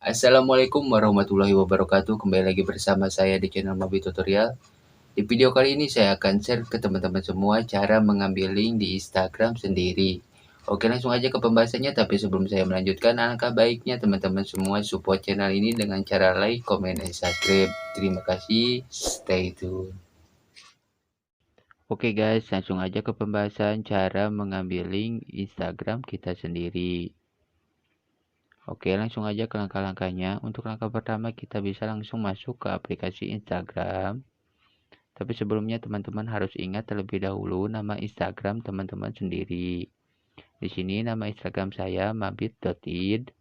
Assalamualaikum warahmatullahi wabarakatuh. Kembali lagi bersama saya di channel Mabi Tutorial. Di video kali ini saya akan share ke teman-teman semua cara mengambil link di Instagram sendiri. Oke, langsung aja ke pembahasannya. Tapi sebelum saya melanjutkan, alangkah baiknya teman-teman semua support channel ini dengan cara like, comment, dan subscribe. Terima kasih. Stay tune. Oke guys, langsung aja ke pembahasan cara mengambil link Instagram kita sendiri. Oke, langsung aja ke langkah-langkahnya. Untuk langkah pertama, kita bisa langsung masuk ke aplikasi Instagram. Tapi sebelumnya teman-teman harus ingat terlebih dahulu nama Instagram teman-teman sendiri. Di sini nama Instagram saya mabit.id.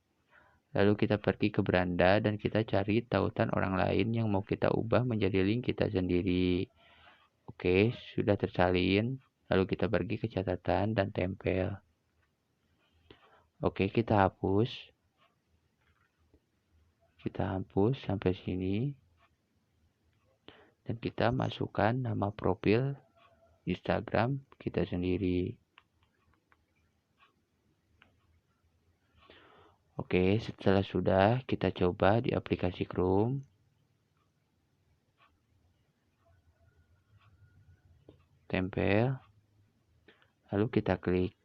Lalu kita pergi ke beranda dan kita cari tautan orang lain yang mau kita ubah menjadi link kita sendiri. Oke, sudah tersalin. Lalu kita pergi ke catatan dan tempel. Oke, kita hapus. Kita hapus sampai sini. Dan kita masukkan nama profil Instagram kita sendiri. Oke, setelah sudah kita coba di aplikasi Chrome. Tempel. Lalu kita klik.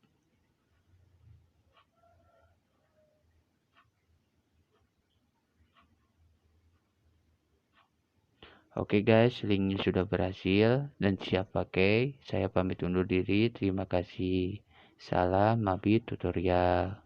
Oke guys, linknya sudah berhasil dan siap pakai. Saya pamit undur diri. Terima kasih. Salam Mabi Tutorial.